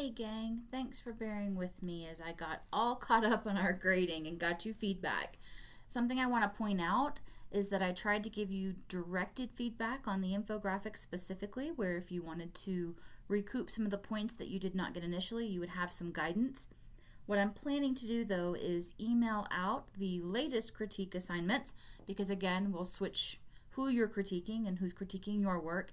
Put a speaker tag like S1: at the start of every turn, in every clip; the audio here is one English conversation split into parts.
S1: Hey gang, thanks for bearing with me as I got all caught up on our grading and got you feedback. Something I want to point out is that I tried to give you directed feedback on the infographics specifically, where if you wanted to recoup some of the points that you did not get initially, you would have some guidance. What I'm planning to do though is email out the latest critique assignments, because again, we'll switch who you're critiquing and who's critiquing your work.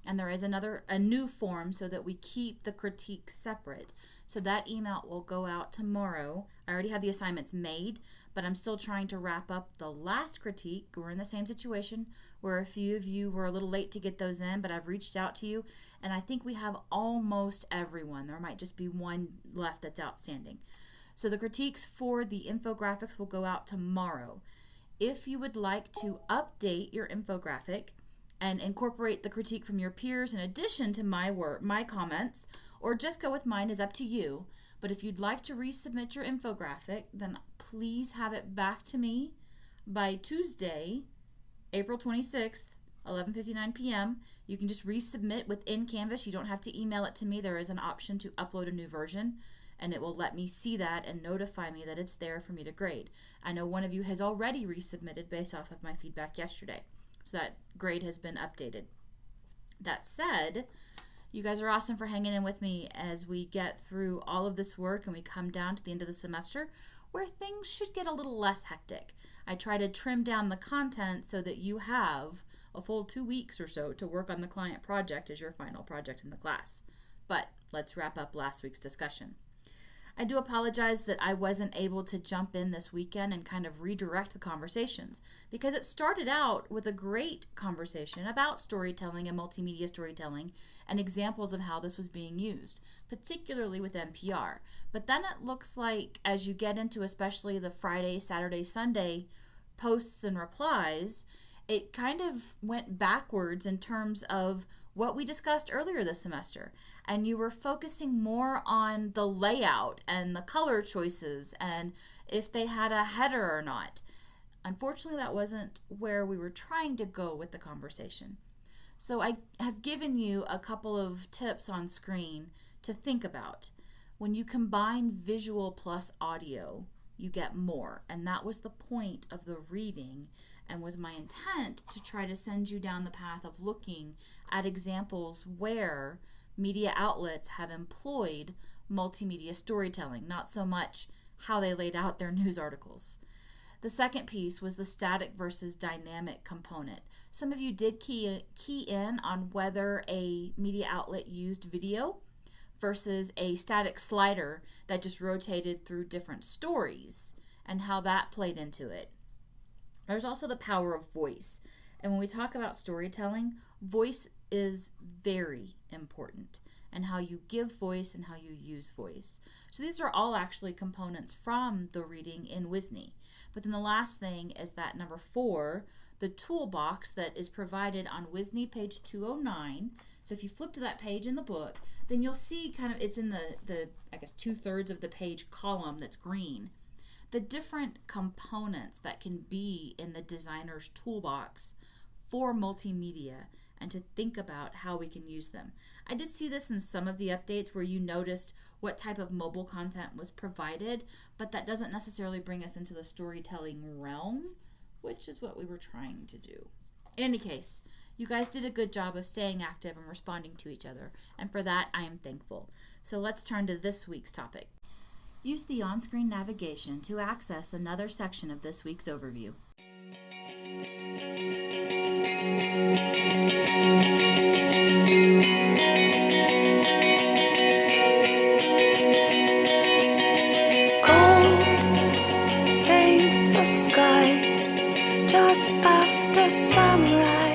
S1: And there is a new form so that we keep the critiques separate. So that email will go out tomorrow. I already have the assignments made, but I'm still trying to wrap up the last critique. We're in the same situation where a few of you were a little late to get those in, but I've reached out to you, and I think we have almost everyone. There might just be one left that's outstanding. So the critiques for the infographics will go out tomorrow. If you would like to update your infographic and incorporate the critique from your peers in addition to my comments, or just go with mine, is up to you. But if you'd like to resubmit your infographic, then please have it back to me by Tuesday, April 26th, 11:59 p.m. You can just resubmit within Canvas. You don't have to email it to me. There is an option to upload a new version, and it will let me see that and notify me that it's there for me to grade. I know one of you has already resubmitted based off of my feedback yesterday. So that grade has been updated. That said, you guys are awesome for hanging in with me as we get through all of this work and we come down to the end of the semester where things should get a little less hectic. I try to trim down the content so that you have a full 2 weeks or so to work on the client project as your final project in the class. But let's wrap up last week's discussion. I do apologize that I wasn't able to jump in this weekend and kind of redirect the conversations, because it started out with a great conversation about storytelling and multimedia storytelling and examples of how this was being used, particularly with NPR. But then it looks like as you get into especially the Friday, Saturday, Sunday posts and replies, it kind of went backwards in terms of what we discussed earlier this semester. And you were focusing more on the layout and the color choices and if they had a header or not. Unfortunately, that wasn't where we were trying to go with the conversation. So I have given you a couple of tips on screen to think about. When you combine visual plus audio, you get more. And that was the point of the reading and was my intent to try to send you down the path of looking at examples where media outlets have employed multimedia storytelling, not so much how they laid out their news articles. The second piece was the static versus dynamic component. Some of you did key in on whether a media outlet used video versus a static slider that just rotated through different stories and how that played into it. There's also the power of voice. And when we talk about storytelling, voice is very important, and how you give voice and how you use voice. So these are all actually components from the reading in WSNI. But then the last thing is that number 4, the toolbox that is provided on WSNI page 209. So if you flip to that page in the book, then you'll see kind of it's in the I guess 2/3 of the page column that's green. The different components that can be in the designer's toolbox for multimedia and to think about how we can use them. I did see this in some of the updates where you noticed what type of mobile content was provided, but that doesn't necessarily bring us into the storytelling realm, which is what we were trying to do. In any case, you guys did a good job of staying active and responding to each other, and for that I am thankful. So let's turn to this week's topic. Use the on-screen navigation to access another section of this week's overview.
S2: Cold paints the sky just after sunrise.